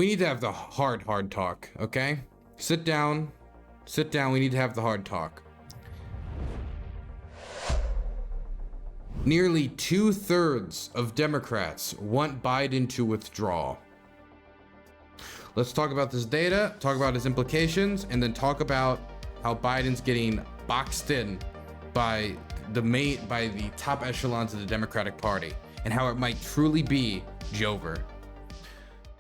We need to have the hard talk, okay? Sit down. Sit down. We need to have the hard talk. Nearly 2/3 of Democrats want Biden to withdraw. Let's talk about this data, talk about its implications, and then talk about how Biden's getting boxed in by the top echelons of the Democratic Party, and how it might truly be Jover.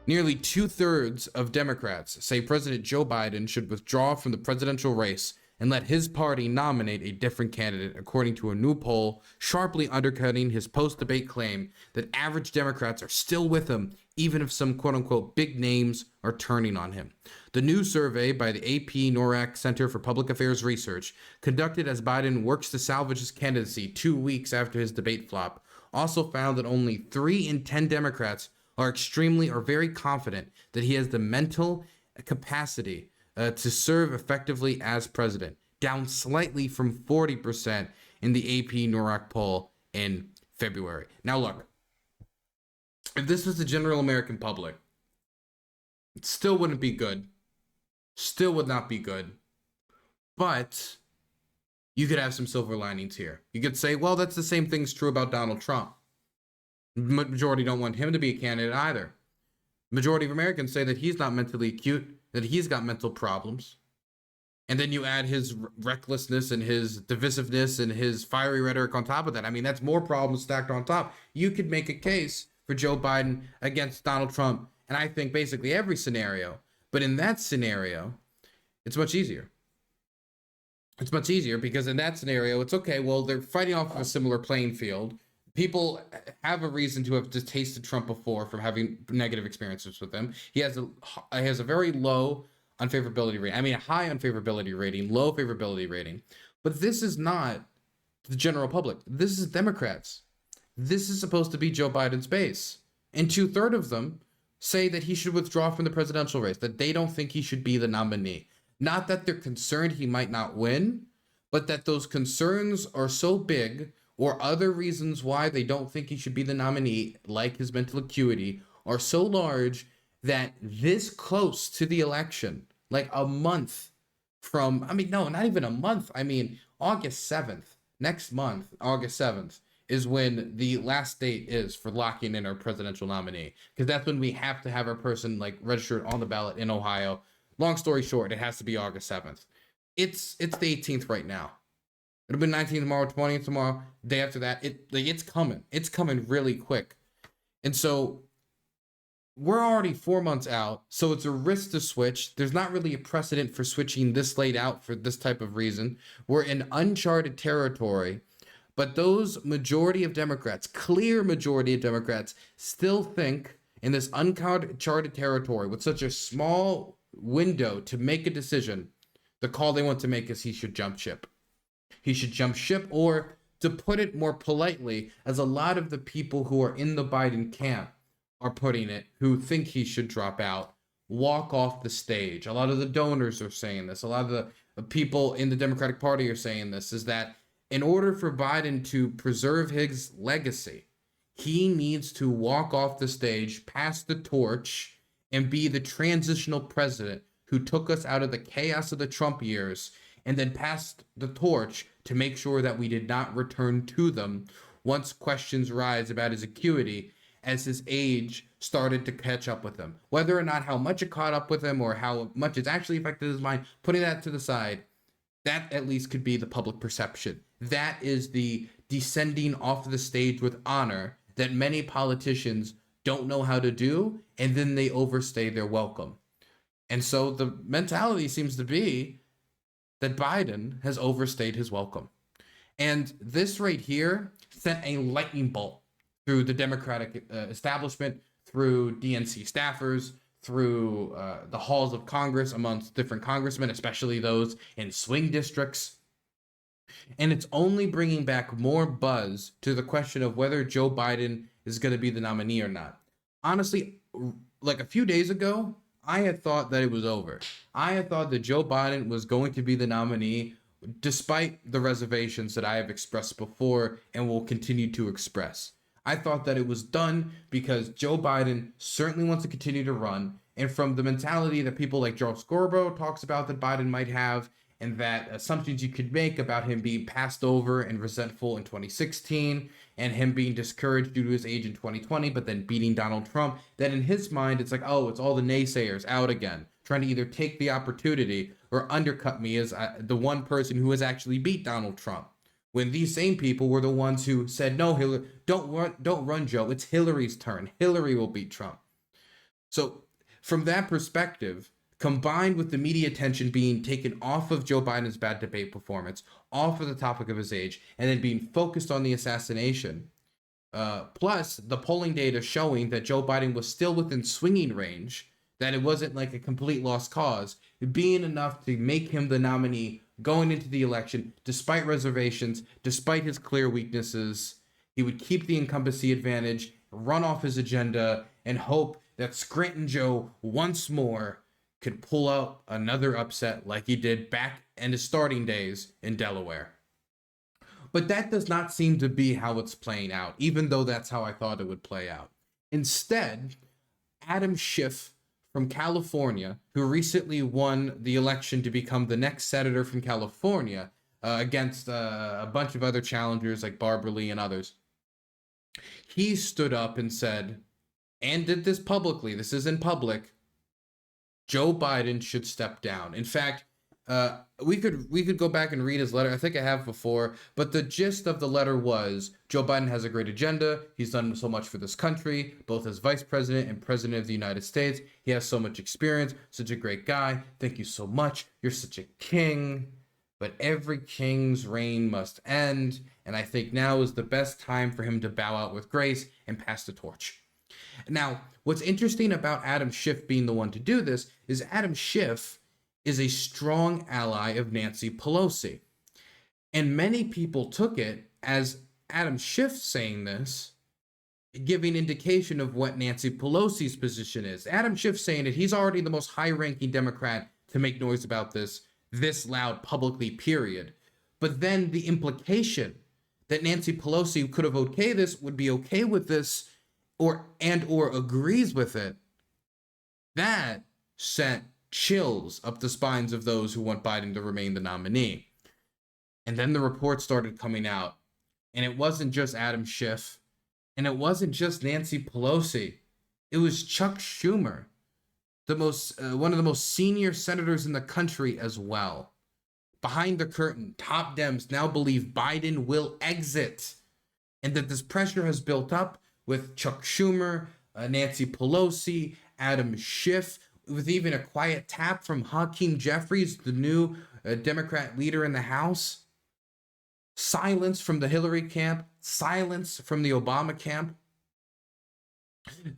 Nearly 2/3 of Democrats say President Joe Biden should withdraw from the presidential race and let his party nominate a different candidate, according to a new poll, sharply undercutting his post-debate claim that average Democrats are still with him, even if some quote-unquote big names are turning on him. The new survey by the AP NORAC Center for Public Affairs Research, conducted as Biden works to salvage his candidacy 2 weeks after his debate flop, also found that only 3 in 10 Democrats are extremely or very confident that he has the mental capacity to serve effectively as president, down slightly from 40% in the AP NORAC poll in February. Now look, if this was the general American public, it still wouldn't be good. Still would not be good. But you could have some silver linings here. You could say, well, that's the same thing's true about Donald Trump. Majority don't want him to be a candidate either. Majority of Americans say that he's not mentally acute, that he's got mental problems. And then you add his recklessness and his divisiveness and his fiery rhetoric on top of that. I mean, that's more problems stacked on top. You could make a case for Joe Biden against Donald Trump, and I think basically every scenario. But in that scenario, it's much easier. It's much easier because in that scenario, it's okay, well, they're fighting off of a similar playing field. People have a reason to have tasted Trump before from having negative experiences with him. He has a very low unfavorability rating. I mean, a high unfavorability rating, low favorability rating. But this is not the general public. This is Democrats. This is supposed to be Joe Biden's base. And 2/3 of them say that he should withdraw from the presidential race, that they don't think he should be the nominee. Not that they're concerned he might not win, but that those concerns are so big, or other reasons why they don't think he should be the nominee, like his mental acuity, are so large that this close to the election, like a month from, I mean, no, not even a month. I mean, August 7th, next month, August 7th, is when the last date is for locking in our presidential nominee. Because that's when we have to have our person like registered on the ballot in Ohio. Long story short, it has to be August 7th. It's the 18th right now. It'll be 19th tomorrow, 20th tomorrow, day after that. It's coming. It's coming really quick. And so we're already 4 months out, so it's a risk to switch. There's not really a precedent for switching this late out for this type of reason. We're in uncharted territory, but those majority of Democrats, clear majority of Democrats, still think in this uncharted territory with such a small window to make a decision, the call they want to make is he should jump ship. He should jump ship, or to put it more politely, as a lot of the people who are in the Biden camp are putting it, who think he should drop out, walk off the stage. A lot of the donors are saying this. A lot of the people in the Democratic Party are saying this, is that in order for Biden to preserve his legacy, he needs to walk off the stage, pass the torch, and be the transitional president who took us out of the chaos of the Trump years, and then passed the torch to make sure that we did not return to them once questions rise about his acuity as his age started to catch up with him. Whether or not how much it caught up with him or how much it's actually affected his mind, putting that to the side, that at least could be the public perception. That is the descending off the stage with honor that many politicians don't know how to do, and then they overstay their welcome. And so the mentality seems to be that Biden has overstayed his welcome. And this right here sent a lightning bolt through the Democratic establishment, through DNC staffers, through the halls of Congress amongst different congressmen, especially those in swing districts. And it's only bringing back more buzz to the question of whether Joe Biden is going to be the nominee or not. Honestly, like a few days ago, I had thought that it was over. I had thought that Joe Biden was going to be the nominee, despite the reservations that I have expressed before and will continue to express. I thought that it was done because Joe Biden certainly wants to continue to run, and from the mentality that people like Joe Scarborough talks about that Biden might have, and that assumptions you could make about him being passed over and resentful in 2016, and him being discouraged due to his age in 2020, but then beating Donald Trump, that in his mind, it's like, oh, it's all the naysayers out again, trying to either take the opportunity or undercut me as the one person who has actually beat Donald Trump. When these same people were the ones who said, no, Hillary, don't run, Joe. It's Hillary's turn. Hillary will beat Trump. So from that perspective, combined with the media attention being taken off of Joe Biden's bad debate performance, off of the topic of his age, and then being focused on the assassination, plus the polling data showing that Joe Biden was still within swinging range, that it wasn't like a complete lost cause, being enough to make him the nominee going into the election, despite reservations, despite his clear weaknesses. He would keep the incumbency advantage, run off his agenda, and hope that Scranton Joe once more could pull out another upset like he did back in his starting days in Delaware. But that does not seem to be how it's playing out, even though that's how I thought it would play out. Instead, Adam Schiff from California, who recently won the election to become the next senator from California against a bunch of other challengers like Barbara Lee and others, he stood up and said, and did this publicly, this is in public, Joe Biden should step down. In fact, we could go back and read his letter. I think I have before, but the gist of the letter was Joe Biden has a great agenda. He's done so much for this country, both as vice president and president of the United States. He has so much experience, such a great guy. Thank you so much. You're such a king, but every king's reign must end. And I think now is the best time for him to bow out with grace and pass the torch. Now, what's interesting about Adam Schiff being the one to do this is Adam Schiff is a strong ally of Nancy Pelosi. And many people took it as Adam Schiff saying this, giving indication of what Nancy Pelosi's position is. Adam Schiff saying that he's already the most high-ranking Democrat to make noise about this loud publicly, period. But then the implication that Nancy Pelosi could have okayed this, would be okay with this, or agrees with it, that sent chills up the spines of those who want Biden to remain the nominee. And then the reports started coming out, and it wasn't just Adam Schiff, and it wasn't just Nancy Pelosi. It was Chuck Schumer, one of the most senior senators in the country as well. Behind the curtain, top Dems now believe Biden will exit, and that this pressure has built up with Chuck Schumer, Nancy Pelosi, Adam Schiff, with even a quiet tap from Hakeem Jeffries, the new Democrat leader in the House. Silence from the Hillary camp, silence from the Obama camp.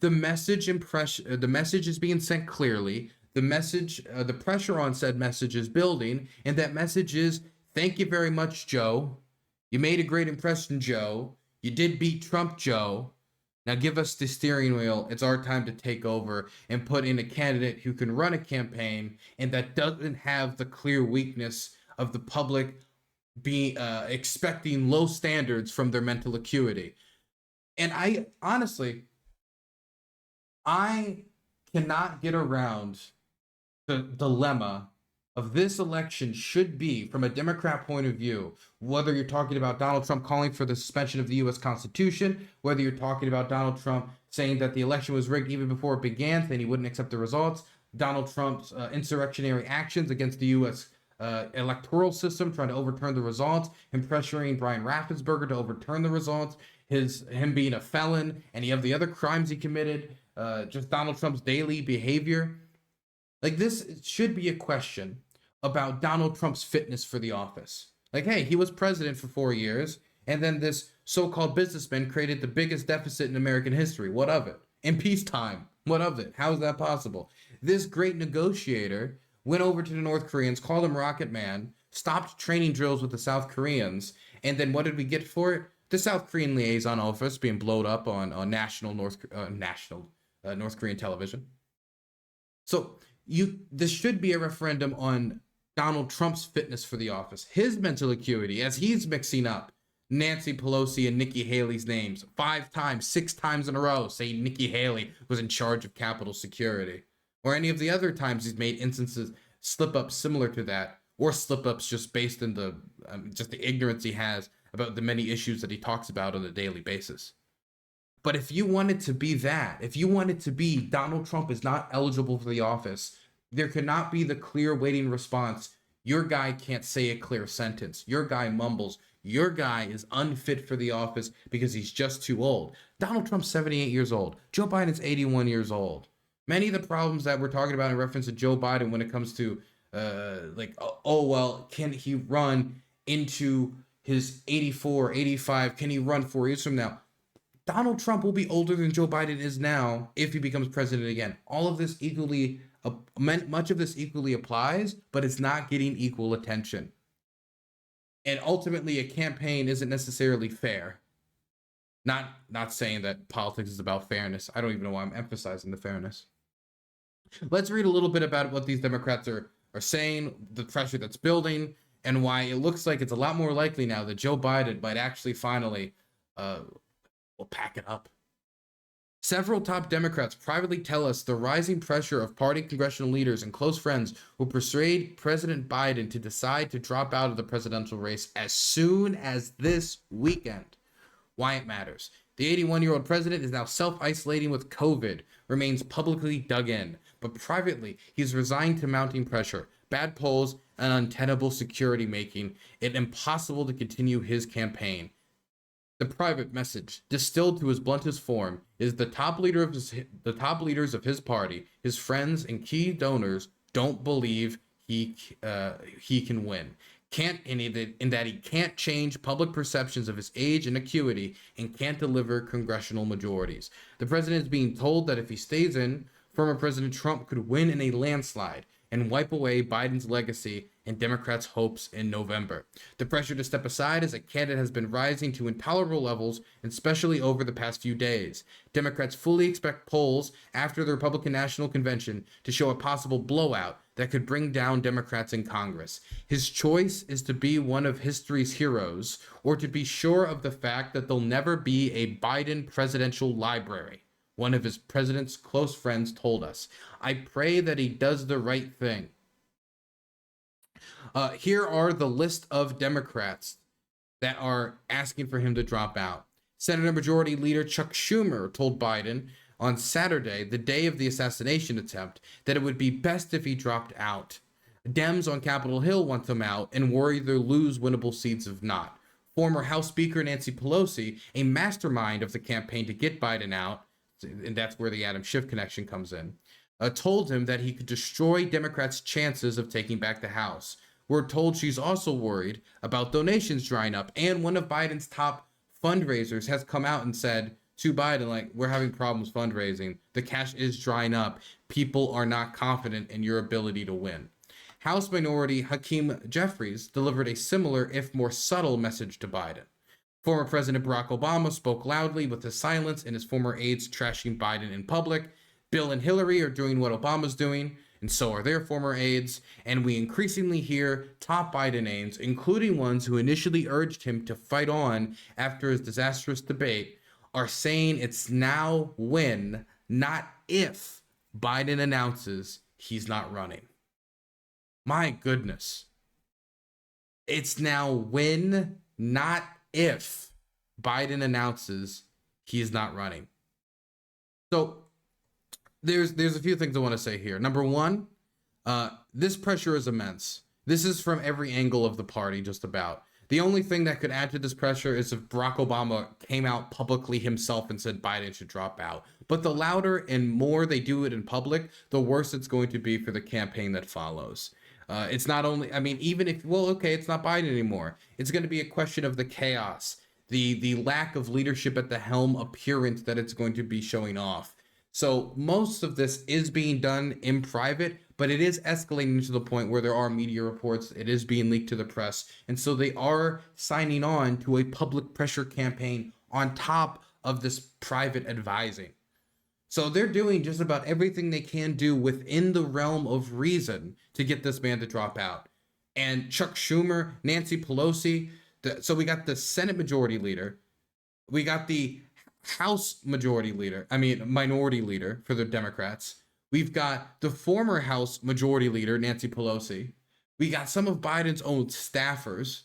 The message is being sent clearly. The pressure on said message is building, and that message is, thank you very much, Joe. You made a great impression, Joe. You did beat Trump, Joe. Now give us the steering wheel. It's our time to take over and put in a candidate who can run a campaign and that doesn't have the clear weakness of the public being expecting low standards from their mental acuity. And I cannot get around the dilemma of this election should be, from a Democrat point of view, whether you're talking about Donald Trump calling for the suspension of the U.S. Constitution, whether you're talking about Donald Trump saying that the election was rigged even before it began, saying he wouldn't accept the results, Donald Trump's insurrectionary actions against the U.S. Electoral system, trying to overturn the results, him pressuring Brian Raffensperger to overturn the results, him being a felon, and you have the other crimes he committed, just Donald Trump's daily behavior. Like, this should be a question about Donald Trump's fitness for the office. Like, hey, he was president for 4 years, and then this so-called businessman created the biggest deficit in American history. What of it? In peacetime. What of it? How is that possible? This great negotiator went over to the North Koreans, called him Rocket Man, stopped training drills with the South Koreans, and then what did we get for it? The South Korean liaison office being blown up on national North Korean television. So this should be a referendum on Donald Trump's fitness for the office, his mental acuity, as he's mixing up Nancy Pelosi and Nikki Haley's names 6 times in a row, saying Nikki Haley was in charge of Capitol security. or any of the other times he's made instances, slip-ups similar to that, or slip-ups just based in the just the ignorance he has about the many issues that he talks about on a daily basis. But if you want it to be that, if you want it to be Donald Trump is not eligible for the office, there cannot be the clear waiting response. Your guy can't say a clear sentence. Your guy mumbles. Your guy is unfit for the office because he's just too old. Donald Trump's 78 years old. Joe Biden's 81 years old. Many of the problems that we're talking about in reference to Joe Biden when it comes to well, can he run into his 84, 85? Can he run 4 years from now? Donald Trump will be older than Joe Biden is now if he becomes president again. All of this much of this equally applies, but it's not getting equal attention. And ultimately, a campaign isn't necessarily fair. Not saying that politics is about fairness. I don't even know why I'm emphasizing the fairness. Let's read a little bit about what these Democrats are saying, the pressure that's building, and why it looks like it's a lot more likely now that Joe Biden might actually finally will pack it up. Several top Democrats privately tell us the rising pressure of party congressional leaders and close friends will persuade President Biden to decide to drop out of the presidential race as soon as this weekend. Why it matters. The 81-year-old president is now self-isolating with COVID, remains publicly dug in, but privately, he's resigned to mounting pressure, bad polls, and untenable security making it impossible to continue his campaign. The private message, distilled to his bluntest form, is the top leaders of his party, his friends and key donors don't believe he can win. In that he can't change public perceptions of his age and acuity and can't deliver congressional majorities. The president is being told that if he stays in, former President Trump could win in a landslide and wipe away Biden's legacy and Democrats' hopes in November. The pressure to step aside as a candidate has been rising to intolerable levels, especially over the past few days. Democrats fully expect polls after the Republican National Convention to show a possible blowout that could bring down Democrats in Congress. His choice is to be one of history's heroes, or to be sure of the fact that there'll never be a Biden presidential library. One of his president's close friends told us. I pray that he does the right thing. Here are the list of Democrats that are asking for him to drop out. Senator Majority Leader Chuck Schumer told Biden on Saturday, the day of the assassination attempt, that it would be best if he dropped out. Dems on Capitol Hill want him out and worry they'll lose winnable seats if not. Former House Speaker Nancy Pelosi, a mastermind of the campaign to get Biden out, and that's where the Adam Schiff connection comes in, told him that he could destroy Democrats' chances of taking back the House. We're told she's also worried about donations drying up, and one of Biden's top fundraisers has come out and said to Biden, like, we're having problems fundraising. The cash is drying up. People are not confident in your ability to win. House Minority Hakeem Jeffries delivered a similar, if more subtle, message to Biden. Former President Barack Obama spoke loudly with his silence and his former aides trashing Biden in public. Bill and Hillary are doing what Obama's doing, and so are their former aides, and we increasingly hear top Biden aides, including ones who initially urged him to fight on after his disastrous debate, are saying it's now when, not if, Biden announces he's not running. My goodness. It's now when, not if, Biden announces he's not running. So there's a few things I want to say here. Number one, this pressure is immense. This is from every angle of the party, just about. The only thing that could add to this pressure is if Barack Obama came out publicly himself and said Biden should drop out. But the louder and more they do it in public, the worse it's going to be for the campaign that follows. It's not only, I mean, even if, well, okay, it's not Biden anymore. It's going to be a question of the chaos, the lack of leadership at the helm appearance that it's going to be showing off. So most of this is being done in private, but it is escalating to the point where there are media reports. It is being leaked to the press. And so they are signing on to a public pressure campaign on top of this private advising. So they're doing just about everything they can do within the realm of reason to get this man to drop out. And Chuck Schumer, Nancy Pelosi, so we got the Senate Majority Leader, we got the House Minority Leader for the Democrats, We've got the former House Majority Leader, Nancy Pelosi. We got some of Biden's own staffers.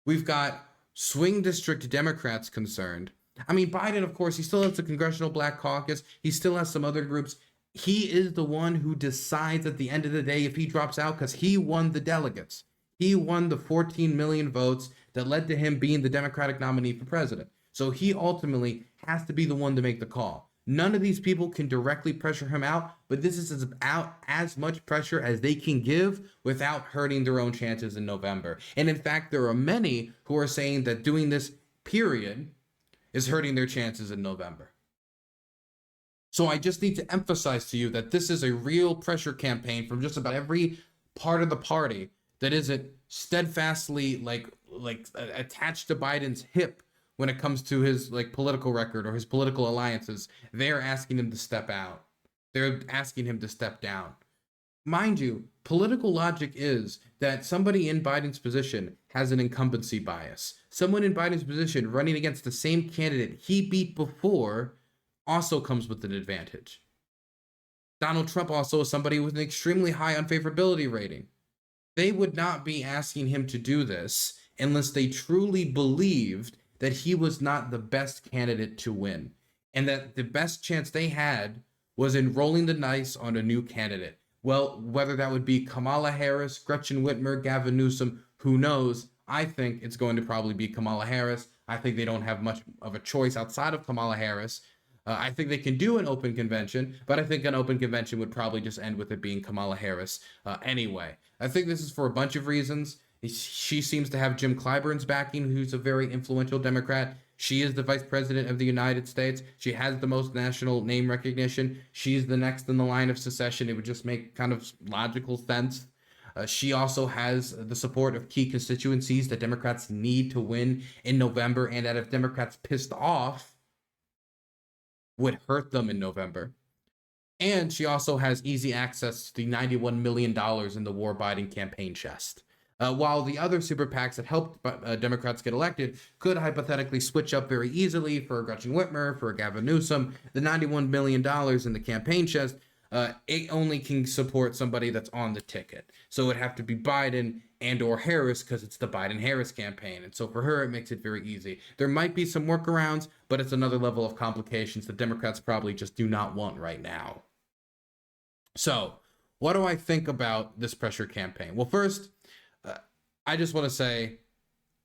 We've got swing district Democrats concerned. I mean, Biden, of course, he still has the Congressional Black Caucus. He still has some other groups. He is the one who decides at the end of the day if he drops out because he won the delegates. He won the 14 million votes that led to him being the Democratic nominee for president. So he ultimately has to be the one to make the call. None of these people can directly pressure him out, but this is about as much pressure as they can give without hurting their own chances in November. And in fact, there are many who are saying that doing this period is hurting their chances in November. So I just need to emphasize to you that this is a real pressure campaign from just about every part of the party that isn't steadfastly like attached to Biden's hip when it comes to his like political record or his political alliances. They're asking him to step out. They're asking him to step down. Mind you, political logic is that somebody in Biden's position has an incumbency bias. Someone in Biden's position running against the same candidate he beat before also comes with an advantage. Donald Trump also is somebody with an extremely high unfavorability rating. They would not be asking him to do this unless they truly believed that he was not the best candidate to win, and that the best chance they had was in rolling the dice on a new candidate. Well, whether that would be Kamala Harris, Gretchen Whitmer, Gavin Newsom, who knows? I think it's going to probably be Kamala Harris. I think they don't have much of a choice outside of Kamala Harris. I think they can do an open convention, but I think an open convention would probably just end with it being Kamala Harris anyway. I think this is for a bunch of reasons. She seems to have Jim Clyburn's backing, who's a very influential Democrat. She is the vice president of the United States. She has the most national name recognition. She's the next in the line of secession. It would just make kind of logical sense. She also has the support of key constituencies that Democrats need to win in November, and that if Democrats pissed off, would hurt them in November. And she also has easy access to the $91 million in the war Biden campaign chest. While the other super PACs that helped Democrats get elected could hypothetically switch up very easily for Gretchen Whitmer, for Gavin Newsom, the $91 million in the campaign chest, it only can support somebody that's on the ticket. So it would have to be Biden and or Harris because it's the Biden-Harris campaign. And so for her, it makes it very easy. There might be some workarounds, but it's another level of complications that Democrats probably just do not want right now. So what do I think about this pressure campaign? Well, first, I just want to say,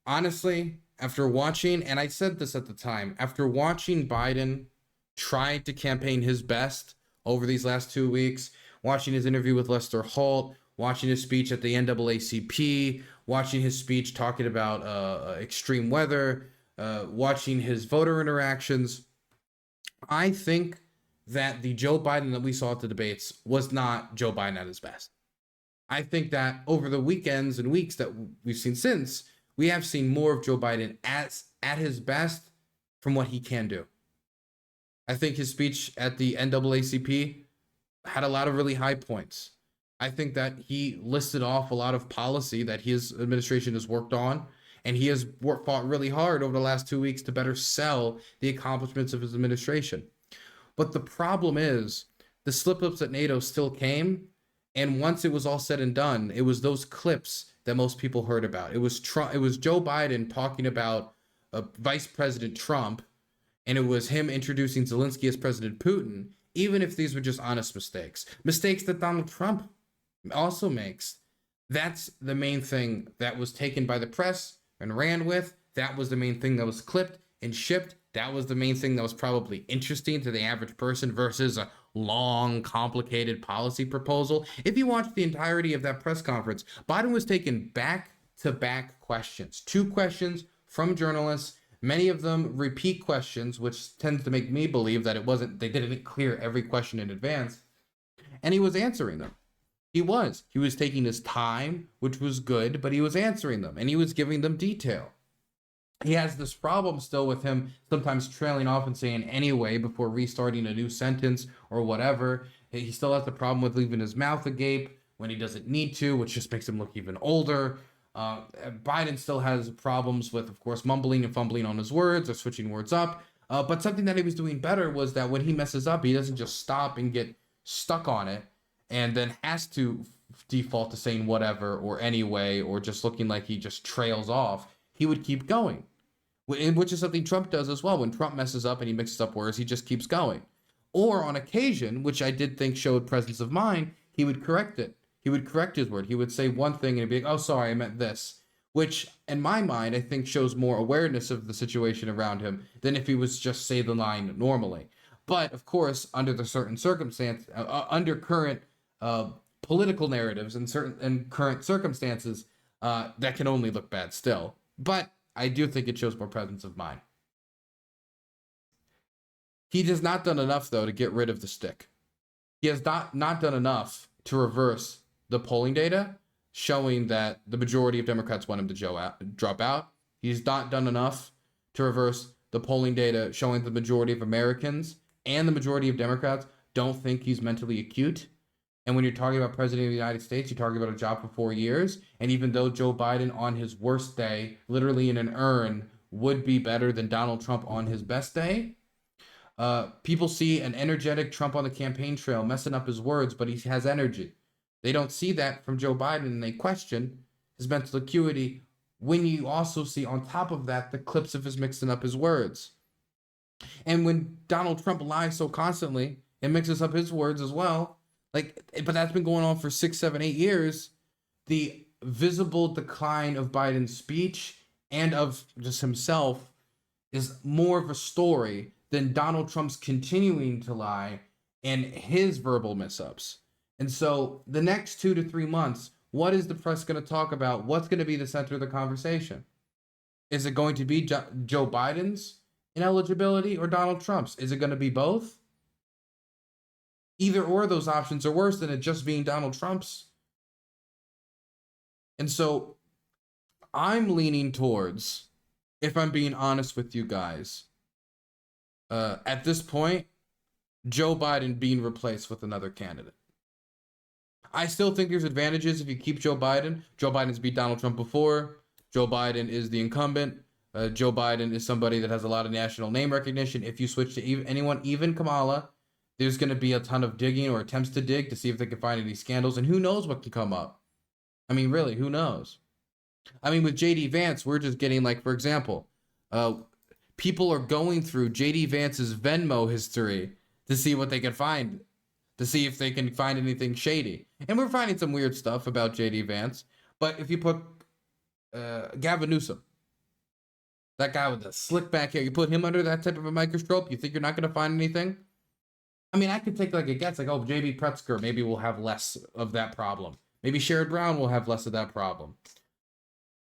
honestly, after watching, and I said this at the time, after watching Biden try to campaign his best over these last 2 weeks, watching his interview with Lester Holt, watching his speech at the NAACP, watching his speech talking about extreme weather, watching his voter interactions, I think that the Joe Biden that we saw at the debates was not Joe Biden at his best. I think that over the weekends and weeks that we've seen since, we have seen more of Joe Biden at his best from what he can do. I think his speech at the NAACP had a lot of really high points. I think that he listed off a lot of policy that his administration has worked on, and he has fought really hard over the last 2 weeks to better sell the accomplishments of his administration. But the problem is the slip-ups at NATO still came, and once it was all said and done, it was those clips that most people heard about. It was Joe Biden talking about Vice President Trump, and it was him introducing Zelensky as President Putin, even if these were just honest mistakes that Donald Trump also makes. That's the main thing that was taken by the press and ran with. That was the main thing that was clipped and shipped. That was the main thing that was probably interesting to the average person versus a long, complicated policy proposal. If you watch the entirety of that press conference, Biden was taking back-to-back questions. 2 questions from journalists, many of them repeat questions, which tends to make me believe that they didn't clear every question in advance. And he was answering them. He was taking his time, which was good, but he was answering them and he was giving them detail. He has this problem still with him sometimes trailing off and saying anyway before restarting a new sentence or whatever. He still has the problem with leaving his mouth agape when he doesn't need to, which just makes him look even older. Biden still has problems with, of course, mumbling and fumbling on his words or switching words up. But something that he was doing better was that when he messes up, he doesn't just stop and get stuck on it and then has to default to saying whatever or anyway, or just looking like he just trails off, he would keep going, which is something Trump does as well. When Trump messes up and he mixes up words, he just keeps going. Or on occasion, which I did think showed presence of mind, he would correct it. He would correct his word. He would say one thing and he'd be like, oh, sorry, I meant this. Which, in my mind, I think shows more awareness of the situation around him than if he was just say the line normally. But, of course, under the certain circumstance, under current political narratives and current circumstances, that can only look bad still. But I do think it shows more presence of mind. He has not done enough, though, to get rid of the stick. He has not done enough to reverse the polling data, showing that the majority of Democrats want him to drop out. He's not done enough to reverse the polling data, showing the majority of Americans and the majority of Democrats don't think he's mentally acute. And when you're talking about President of the United States, you're talking about a job for 4 years. And even though Joe Biden on his worst day, literally in an urn, would be better than Donald Trump on his best day, people see an energetic Trump on the campaign trail messing up his words, but he has energy. They don't see that from Joe Biden, and they question his mental acuity when you also see on top of that the clips of his mixing up his words. And when Donald Trump lies so constantly and mixes up his words as well, but that's been going on for 6, 7, 8 years, the visible decline of Biden's speech and of just himself is more of a story than Donald Trump's continuing to lie and his verbal mess-ups. And so the next 2 to 3 months, what is the press going to talk about? What's going to be the center of the conversation? Is it going to be Joe Biden's ineligibility or Donald Trump's? Is it going to be both? Either or those options are worse than it just being Donald Trump's. And so I'm leaning towards, if I'm being honest with you guys, at this point, Joe Biden being replaced with another candidate. I still think there's advantages if you keep Joe Biden. Joe Biden's beat Donald Trump before. Joe Biden is the incumbent. Joe Biden is somebody that has a lot of national name recognition. If you switch to anyone, even Kamala, there's going to be a ton of digging or attempts to dig to see if they can find any scandals. And who knows what can come up? I mean, really, who knows? I mean, with J.D. Vance, we're just getting, like, for example, people are going through J.D. Vance's Venmo history to see what they can find, to see if they can find anything shady. And we're finding some weird stuff about J.D. Vance. But if you put Gavin Newsom, that guy with the slick back hair, you put him under that type of a microscope, you think you're not going to find anything? I mean, I could take like a guess, like, oh, J.B. Pritzker maybe will have less of that problem. Maybe Sherrod Brown will have less of that problem.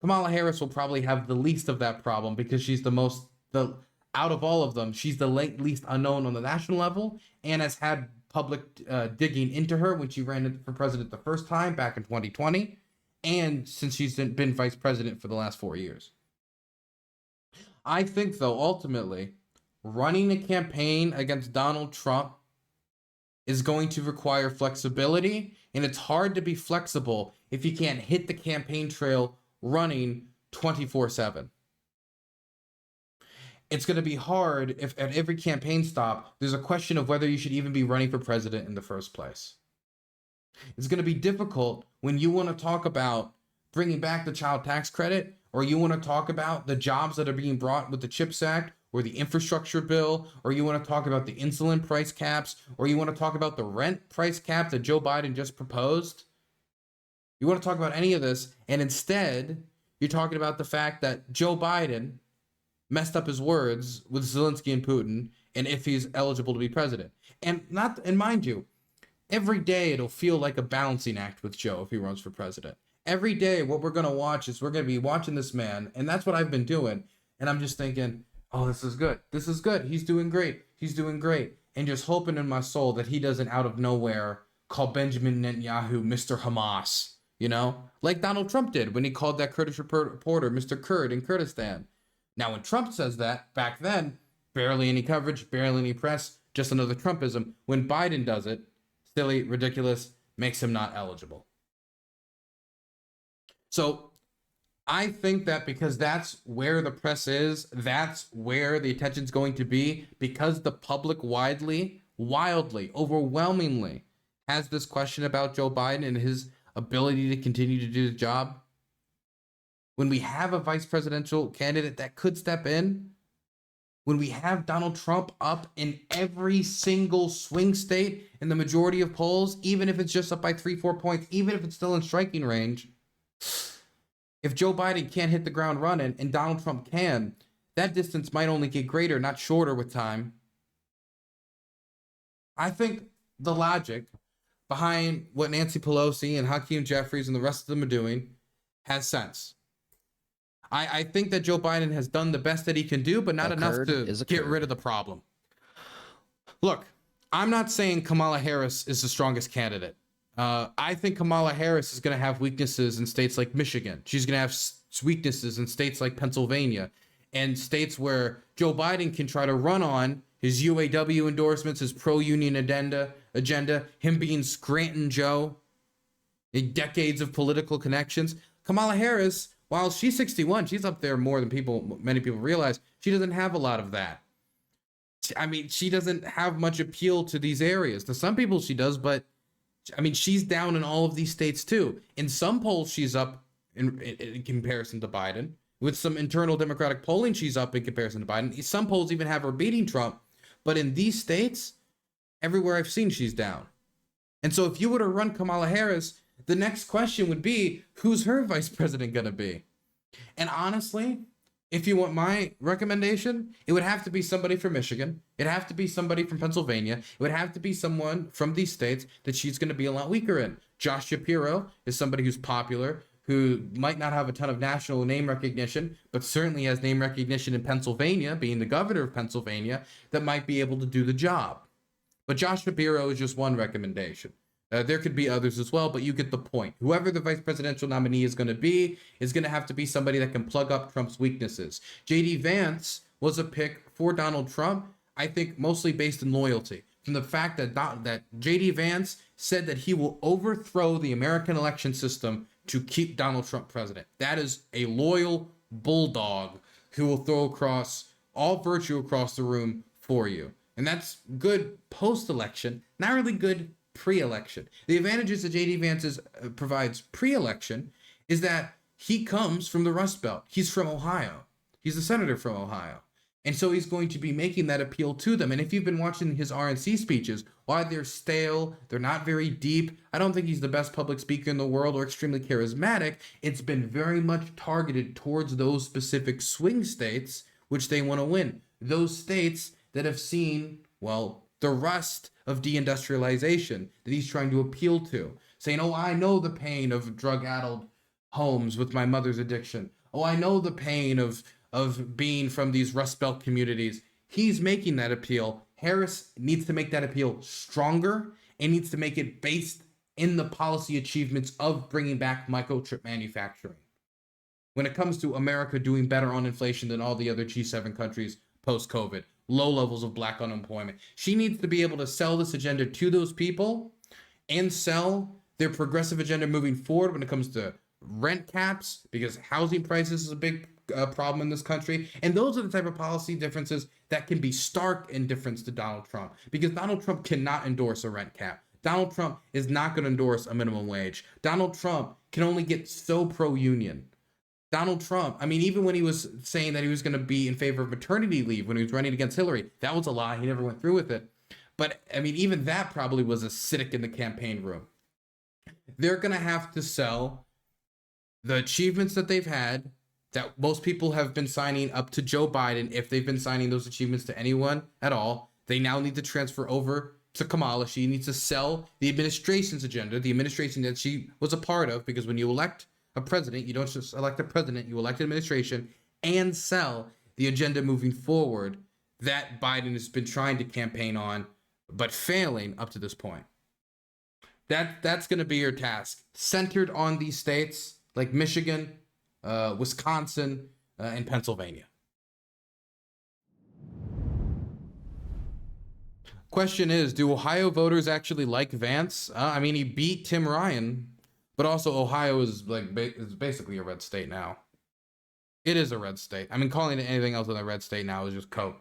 Kamala Harris will probably have the least of that problem because she's out of all of them, she's the least unknown on the national level and has had public digging into her when she ran for president the first time back in 2020, and since she's been vice president for the last 4 years. I think, though, ultimately, running a campaign against Donald Trump is going to require flexibility, and it's hard to be flexible if you can't hit the campaign trail running 24/7. It's going to be hard if at every campaign stop, there's a question of whether you should even be running for president in the first place. It's going to be difficult when you want to talk about bringing back the child tax credit, or you want to talk about the jobs that are being brought with the CHIPS Act, or the infrastructure bill, or you want to talk about the insulin price caps, or you want to talk about the rent price cap that Joe Biden just proposed. You want to talk about any of this, and instead, you're talking about the fact that Joe Biden messed up his words with Zelensky and Putin, and if he's eligible to be president. And mind you, every day it'll feel like a balancing act with Joe if he runs for president. Every day, what we're going to watch is we're going to be watching this man, and that's what I've been doing. And I'm just thinking, oh, this is good. This is good. He's doing great. He's doing great. And just hoping in my soul that he doesn't out of nowhere call Benjamin Netanyahu Mr. Hamas, you know? Like Donald Trump did when he called that Kurdish reporter Mr. Kurd in Kurdistan. Now, when Trump says that, back then, barely any coverage, barely any press, just another Trumpism. When Biden does it, silly, ridiculous, makes him not eligible. So I think that because that's where the press is, that's where the attention's going to be, because the public widely wildly, overwhelmingly has this question about Joe Biden and his ability to continue to do the job, when we have a vice presidential candidate that could step in, when we have Donald Trump up in every single swing state in the majority of polls, even if it's just up by 3-4 points, even if it's still in striking range, if Joe Biden can't hit the ground running and Donald Trump can, that distance might only get greater, not shorter with time. I think the logic behind what Nancy Pelosi and Hakeem Jeffries and the rest of them are doing has sense. I think that Joe Biden has done the best that he can do, but not enough to get rid of the problem. Look, I'm not saying Kamala Harris is the strongest candidate. I think Kamala Harris is going to have weaknesses in states like Michigan. She's going to have weaknesses in states like Pennsylvania and states where Joe Biden can try to run on his UAW endorsements, his pro-union agenda, him being Scranton Joe, decades of political connections. Kamala Harris, while she's 61, she's up there more than many people realize. She doesn't have a lot of that. I mean, she doesn't have much appeal to these areas. To some people she does, but I mean, she's down in all of these states too. In some polls, she's up in comparison to Biden. With some internal Democratic polling, she's up in comparison to Biden. Some polls even have her beating Trump. But in these states, everywhere I've seen, she's down. And so if you were to run Kamala Harris, the next question would be, who's her vice president going to be? And honestly, if you want my recommendation, it would have to be somebody from Michigan. It'd have to be somebody from Pennsylvania. It would have to be someone from these states that she's going to be a lot weaker in. Josh Shapiro is somebody who's popular, who might not have a ton of national name recognition, but certainly has name recognition in Pennsylvania, being the governor of Pennsylvania, that might be able to do the job. But Josh Shapiro is just one recommendation. There could be others as well, but you get the point. Whoever the vice presidential nominee is going to have to be somebody that can plug up Trump's weaknesses. J.D. Vance was a pick for Donald Trump, I think mostly based in loyalty. From the fact that J.D. Vance said that he will overthrow the American election system to keep Donald Trump president. That is a loyal bulldog who will throw across all virtue across the room for you. And that's good post-election, not really good pre-election. The advantages that J.D. Vance provides pre-election is that he comes from the Rust Belt. He's from Ohio. He's a senator from Ohio. And so he's going to be making that appeal to them. And if you've been watching his RNC speeches, while they're stale, they're not very deep, I don't think he's the best public speaker in the world or extremely charismatic. It's been very much targeted towards those specific swing states which they want to win. Those states that have seen, well, the rust of deindustrialization that he's trying to appeal to. Saying, oh, I know the pain of drug-addled homes with my mother's addiction. Oh, I know the pain of being from these Rust Belt communities. He's making that appeal. Harris needs to make that appeal stronger and needs to make it based in the policy achievements of bringing back microchip manufacturing. When it comes to America doing better on inflation than all the other G7 countries post-COVID, low levels of black unemployment, she needs to be able to sell this agenda to those people and sell their progressive agenda moving forward when it comes to rent caps, because housing prices is a big problem in this country. And those are the type of policy differences that can be stark in difference to Donald Trump, because Donald Trump cannot endorse a rent cap. Donald Trump is not going to endorse a minimum wage. Donald Trump can only get so pro-union. Donald Trump, I mean, even when he was saying that he was going to be in favor of maternity leave when he was running against Hillary, that was a lie. He never went through with it. But I mean, even that probably was acidic in the campaign room. They're going to have to sell the achievements that they've had, that most people have been signing up to Joe Biden. If they've been signing those achievements to anyone at all, they now need to transfer over to Kamala. She needs to sell the administration's agenda, the administration that she was a part of, because when you elect a president, you don't just elect a president, you elect an administration, and sell the agenda moving forward that Biden has been trying to campaign on, but failing up to this point. That's going to be your task, centered on these states like Michigan, Wisconsin, and Pennsylvania. Question is, do Ohio voters actually like Vance? I mean, he beat Tim Ryan, but also Ohio is basically a red state now. It is a red state. I mean, calling it anything else than a red state now is just coke.